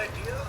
idea?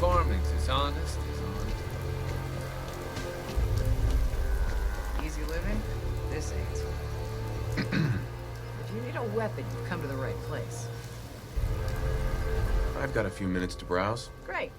Farming's as honest as honest. Easy living? This ain't. If you need a weapon, you've come to the right place. I've got a few minutes to browse. Great.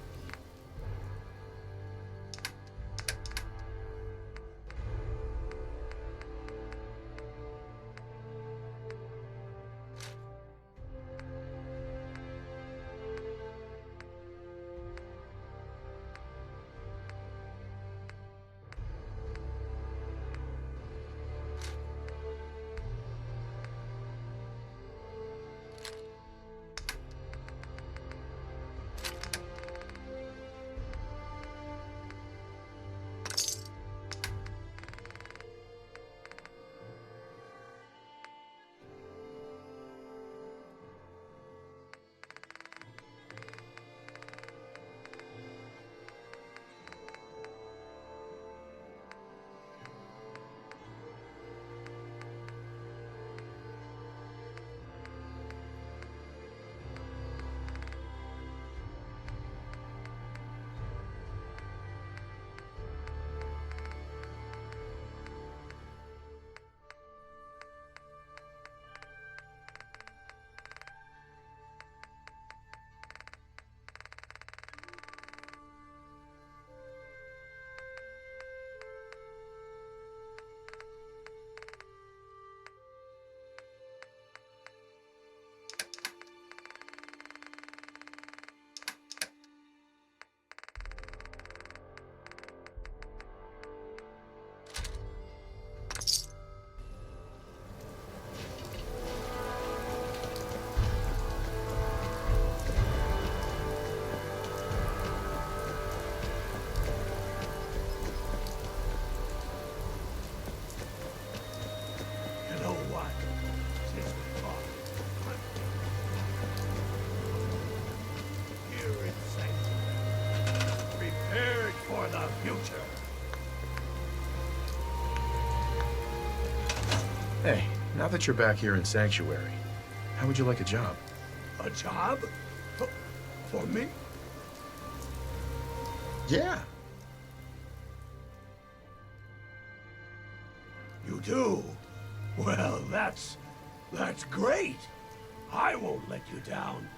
You know what? Since we talked, I'm here in Sanctuary, prepared for the future. Hey, now that you're back here in Sanctuary, how would you like a job? A job? For me? Yeah. You do? Well, that's great. I won't let you down.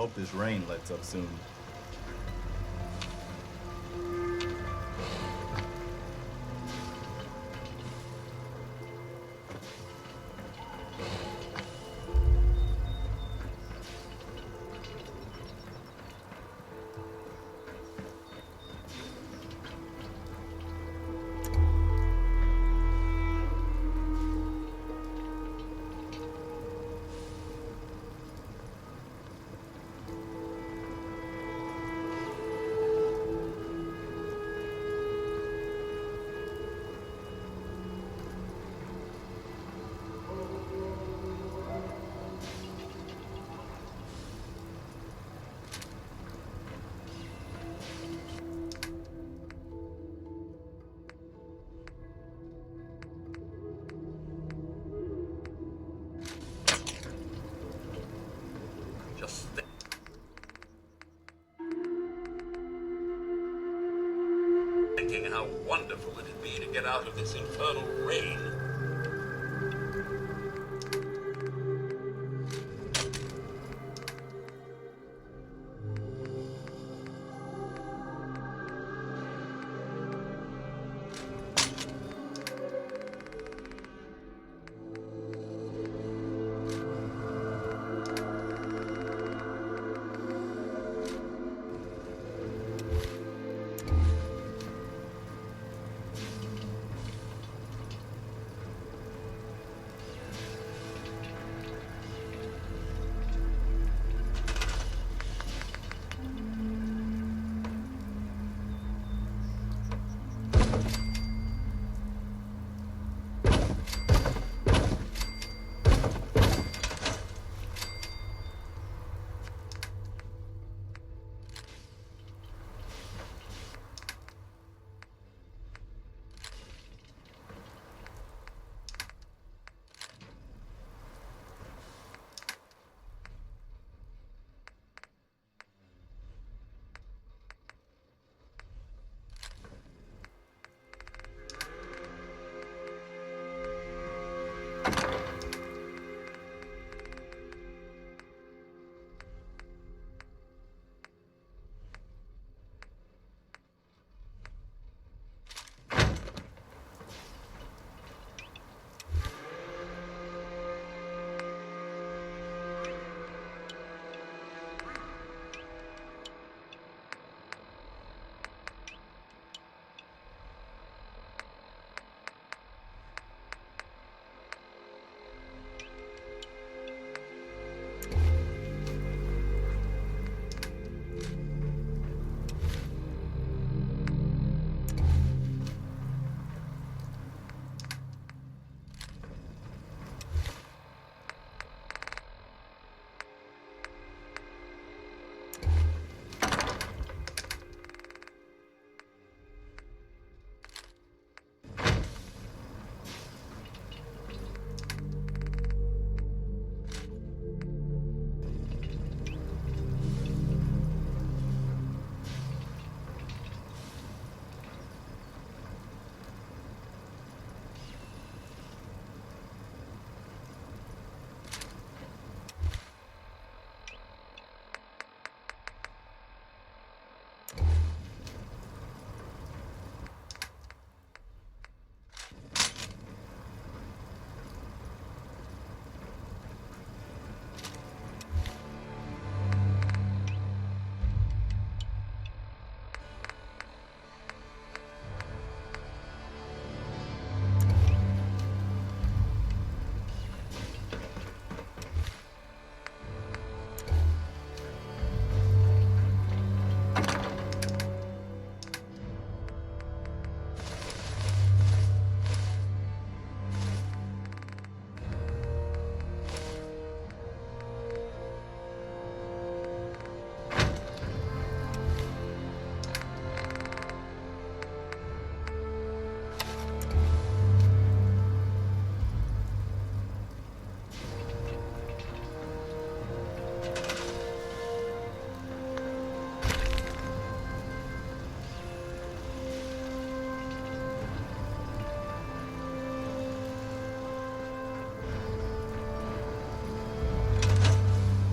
hope this rain lets up soon. Just thinking how wonderful it'd be to get out of this infernal rain.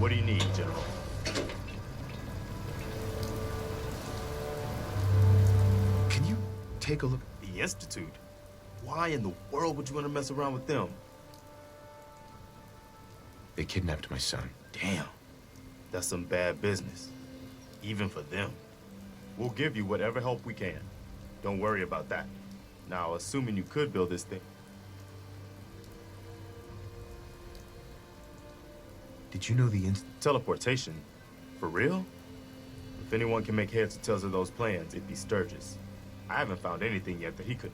What do you need, General? take a look. The Institute? Why in the world would you want to mess around with them? They kidnapped my son. Damn. That's some bad business. Even for them. We'll give you whatever help we can. Don't worry about that. Now, assuming you could build this thing. Did you know the Teleportation? For real? If anyone can make heads or tails of those plans, it'd be Sturgis. I haven't found anything yet that he could.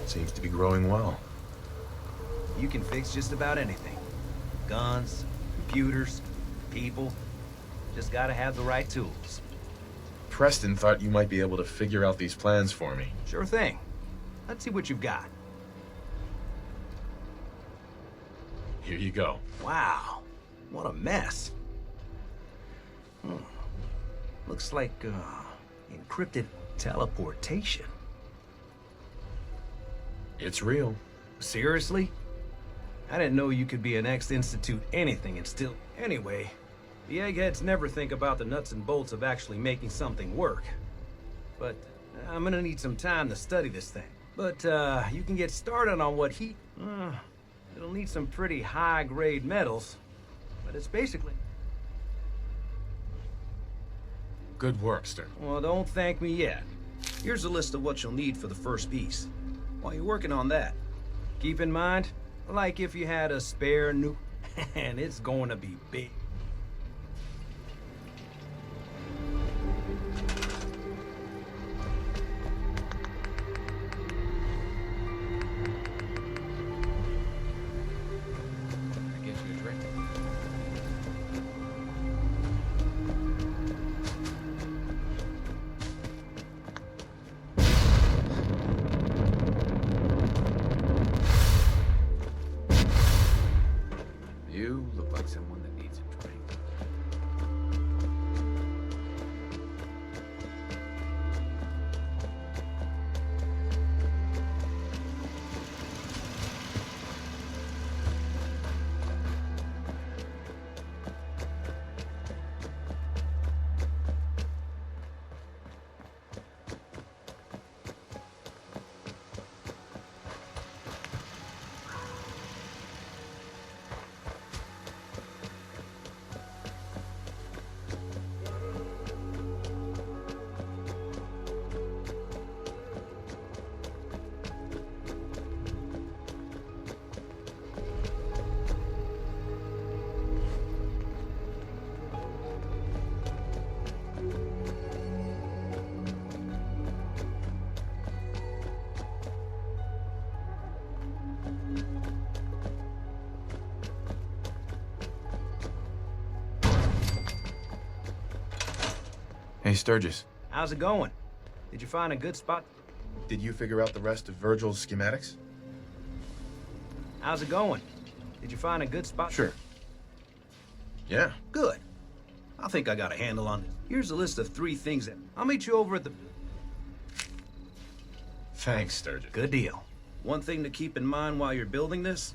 Seems to be growing well. You can fix just about anything. Guns, computers, people. Just gotta have the right tools. Preston thought you might be able to figure out these plans for me. Sure thing. Let's see what you've got. Here you go. Wow, what a mess. Looks like, encrypted teleportation. It's real. Seriously? I didn't know you could be an ex-institute anything and still... Anyway, the eggheads never think about the nuts and bolts of actually making something work. But I'm gonna need some time to study this thing. But, you can get started on what he... it'll need some pretty high-grade metals, but it's basically... Good work, Stern. Well, don't thank me yet. Here's a list of what you'll need for the first piece. While you're working on that, keep in mind, like if you had a spare nuke, and it's going to be big. I get you a drink. You look like someone that needs a drink. Hey, Sturgis. How's it going? Did you find a good spot? Did you figure out the rest of Virgil's schematics? How's it going? Did you find a good spot? Sure. Yeah. Good. I think I got a handle on it. Here's a list of 3 things that... I'll meet you over at the... Thanks, Sturgis. Good deal. One thing to keep in mind while you're building this,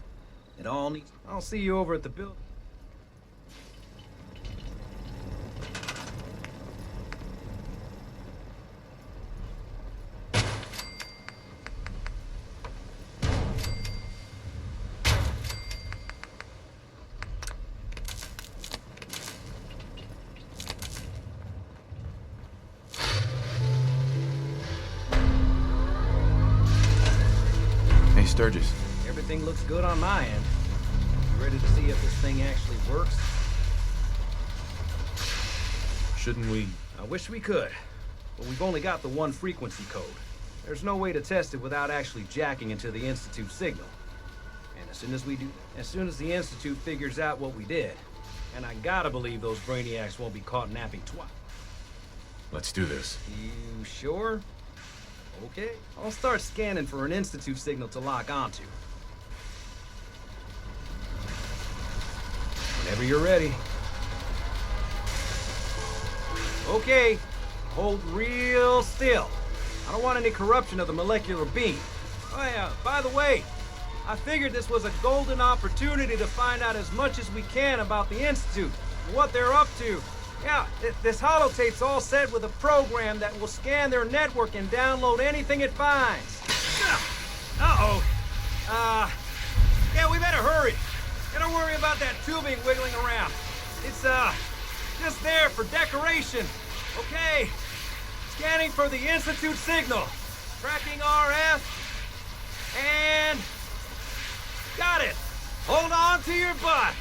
it all needs... I'll see you over at the build... Hey, Sturgis. Everything looks good on my end. You ready to see if this thing actually works? Shouldn't we... I wish we could, but we've only got the one frequency code. There's no way to test it without actually jacking into the Institute signal. And as soon as we do, as soon as the Institute figures out what we did, and I gotta believe those brainiacs won't be caught napping twice. Let's do this. You sure? Okay, I'll start scanning for an Institute signal to lock onto. Whenever you're ready. Okay, hold real still. I don't want any corruption of the molecular beam. Oh yeah, by the way, I figured this was a golden opportunity to find out as much as we can about the Institute, and what they're up to. Yeah, this holotape's all set with a program that will scan their network and download anything it finds. Uh-oh. Yeah, we better hurry. Gotta worry about that tubing wiggling around. It's, just there for decoration. Okay. Scanning for the Institute signal. Tracking RF. And... got it. Hold on to your butt.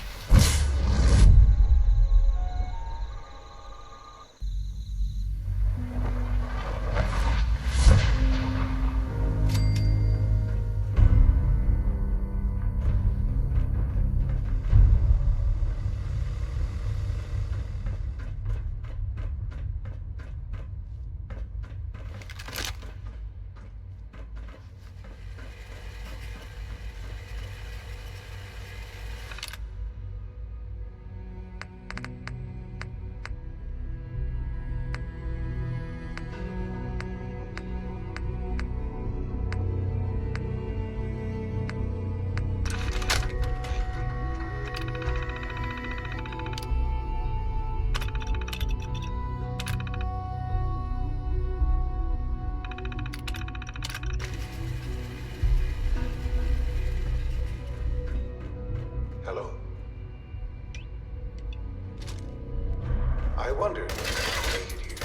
wondered how you made it here.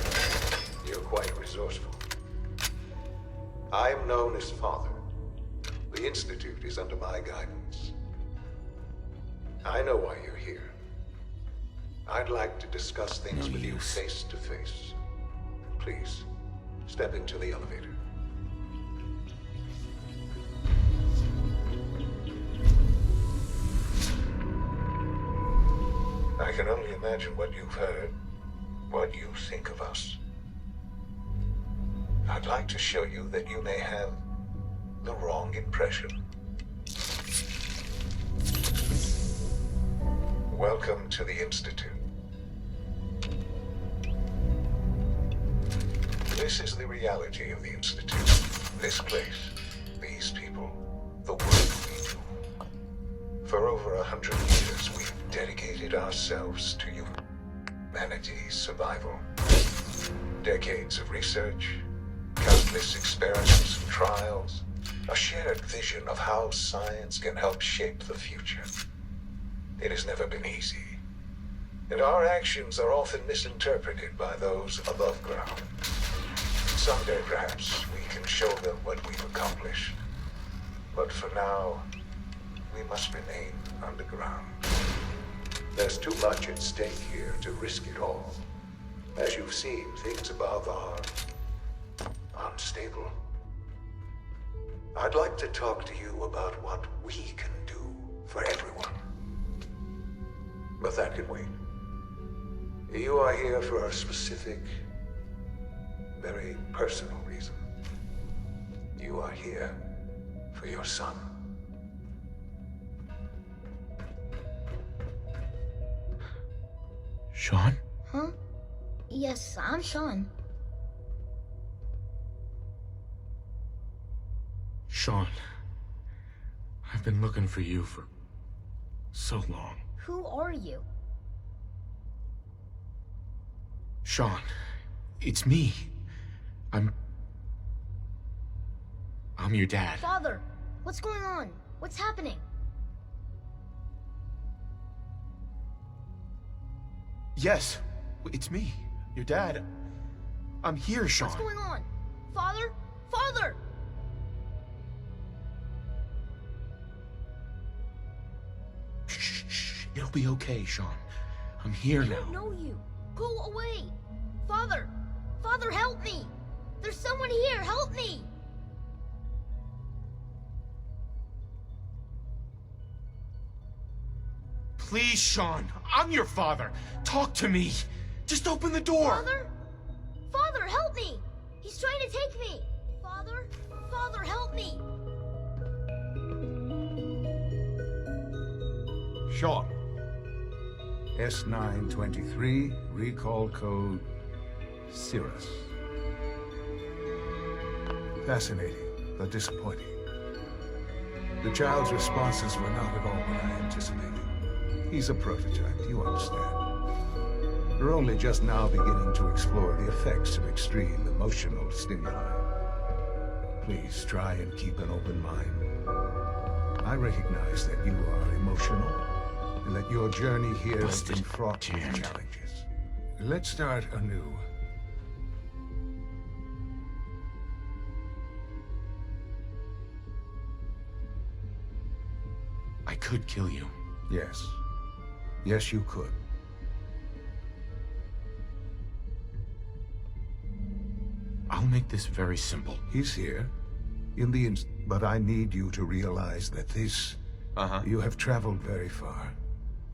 You're quite resourceful. I am known as Father. The Institute is under my guidance. I know why you're here. I'd like to discuss things with you face to face. Please, step into the elevator. I can only imagine what you've heard, what you think of us. I'd like to show you that you may have the wrong impression. Welcome to the Institute. This is the reality of the Institute. This place, these people, the work we do. For over 100 years, we've dedicated ourselves to humanity's survival. Decades of research, countless experiments and trials, a shared vision of how science can help shape the future. It has never been easy, and our actions are often misinterpreted by those above ground. Someday, perhaps, we can show them what we've accomplished. But for now, we must remain underground. There's too much at stake here to risk it all. As you've seen, things above are unstable. I'd like to talk to you about what we can do for everyone. But that can wait. You are here for a specific, very personal reason. You are here for your son. Sean? Huh? Yes, I'm Sean. Sean. I've been looking for you for so long. Who are you? Sean, it's me. I'm your dad. Father, what's going on? What's happening? Yes, it's me, your dad. I'm here, Sean. What's going on? Father? Father! Shh. It'll be okay, Sean. I'm here now. I don't know you. Go away. Father! Father, help me! There's someone here. Help me! Please, Sean. I'm your father. Talk to me. Just open the door. Father? Father, help me! He's trying to take me! Father? Father, help me! Sean. S923, recall code Cirrus. Fascinating, but disappointing. The child's responses were not at all what I anticipated. He's a prototype, you understand. We're only just now beginning to explore the effects of extreme emotional stimuli. Please try and keep an open mind. I recognize that you are emotional, and that your journey here has been fraught with challenges. Let's start anew. I could kill you. Yes. Yes, you could. I'll make this very simple. He's here, but I need you to realize that you have traveled very far,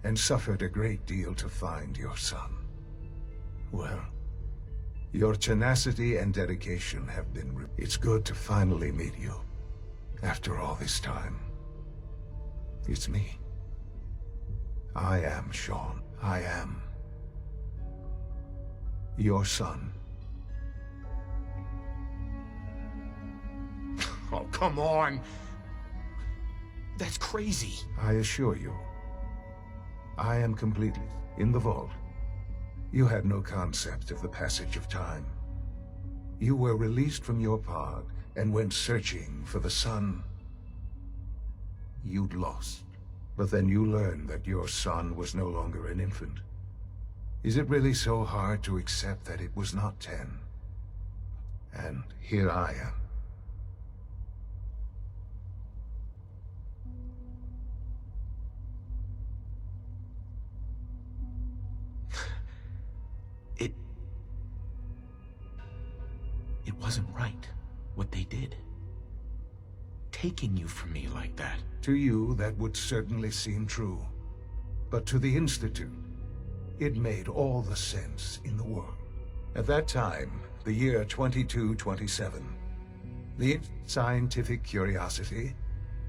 and suffered a great deal to find your son. Well, your tenacity and dedication have been It's good to finally meet you, after all this time. It's me. I am Sean. I am your son. Oh, come on. That's crazy. I assure you, I am completely in the vault. You had no concept of the passage of time. You were released from your pod and went searching for the son you'd lost. But then you learned that your son was no longer an infant. Is it really so hard to accept that it was not 10? And here I am. It wasn't right, what they did. Taking you from me like that. To you, that would certainly seem true. But to the Institute, it made all the sense in the world. At that time, the year 2227, the scientific curiosity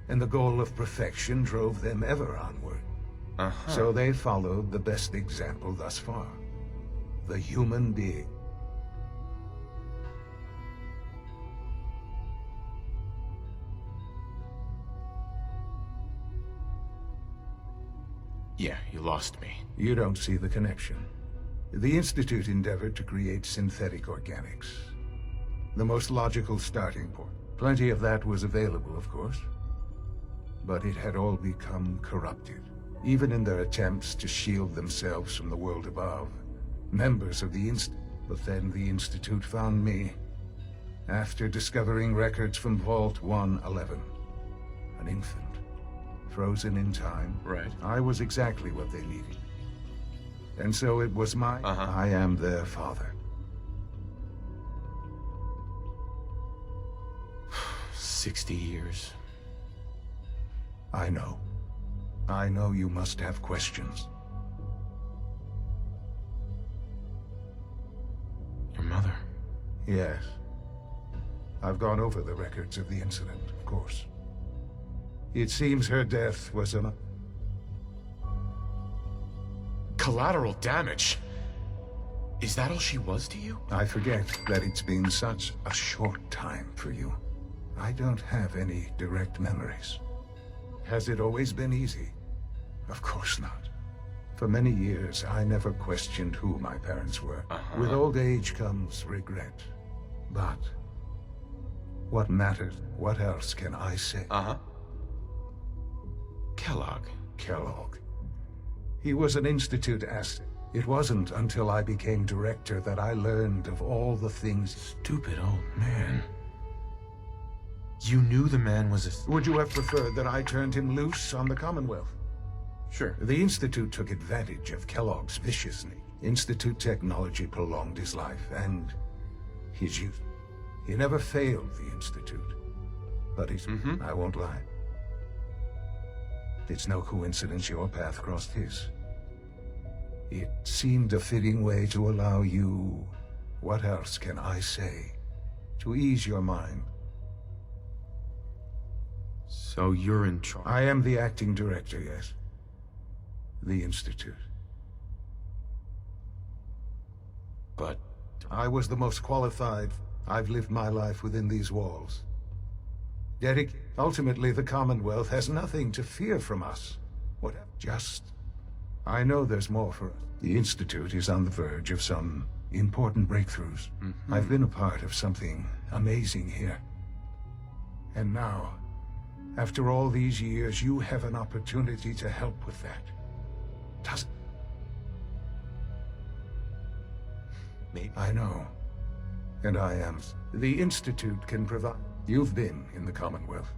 and the goal of perfection drove them ever onward. So they followed the best example thus far. The human being. Yeah, you lost me. You don't see the connection. The Institute endeavored to create synthetic organics. The most logical starting point. Plenty of that was available, of course. But it had all become corrupted. Even in their attempts to shield themselves from the world above. Members of the But then the Institute found me. After discovering records from Vault 111. An infant. Frozen in time. Right. I was exactly what they needed. And so it was I am their father. 60 years. I know. I know you must have questions. Your mother? Yes. I've gone over the records of the incident, of course. It seems her death was a... Collateral damage? Is that all she was to you? I forget that it's been such a short time for you. I don't have any direct memories. Has it always been easy? Of course not. For many years, I never questioned who my parents were. With old age comes regret. But what matters? What else can I say? Kellogg. He was an Institute asset. It wasn't until I became director that I learned of all the things... Stupid old man. You knew the man was a... Would you have preferred that I turned him loose on the Commonwealth? Sure. The Institute took advantage of Kellogg's viciousness. Institute technology prolonged his life and his youth. He never failed the Institute. But he's... I won't lie. It's no coincidence your path crossed his. It seemed a fitting way to allow you... What else can I say? To ease your mind. So you're in charge? I am the acting director, yes. The Institute. But... I was the most qualified. I've lived my life within these walls. Ultimately, the Commonwealth has nothing to fear from us. Whatever. I know there's more for us. The Institute is on the verge of some important breakthroughs. I've been a part of something amazing here. And now, after all these years, you have an opportunity to help with that. Maybe. I know. And I am. The Institute can provide... You've been in the Commonwealth.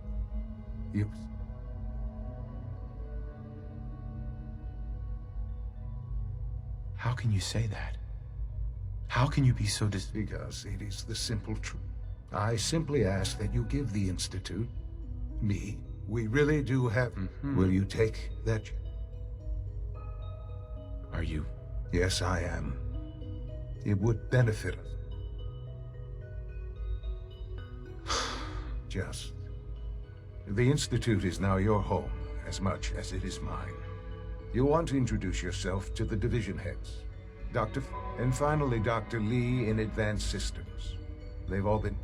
How can you say that? How can you be so Because it is the simple truth. I simply ask that you give the Institute... me. We really do have... Will you take that... Are you? Yes, I am. It would benefit us. The Institute is now your home, as much as it is mine. You'll want to introduce yourself to the division heads. And finally, Dr. Lee in Advanced Systems. They've all been...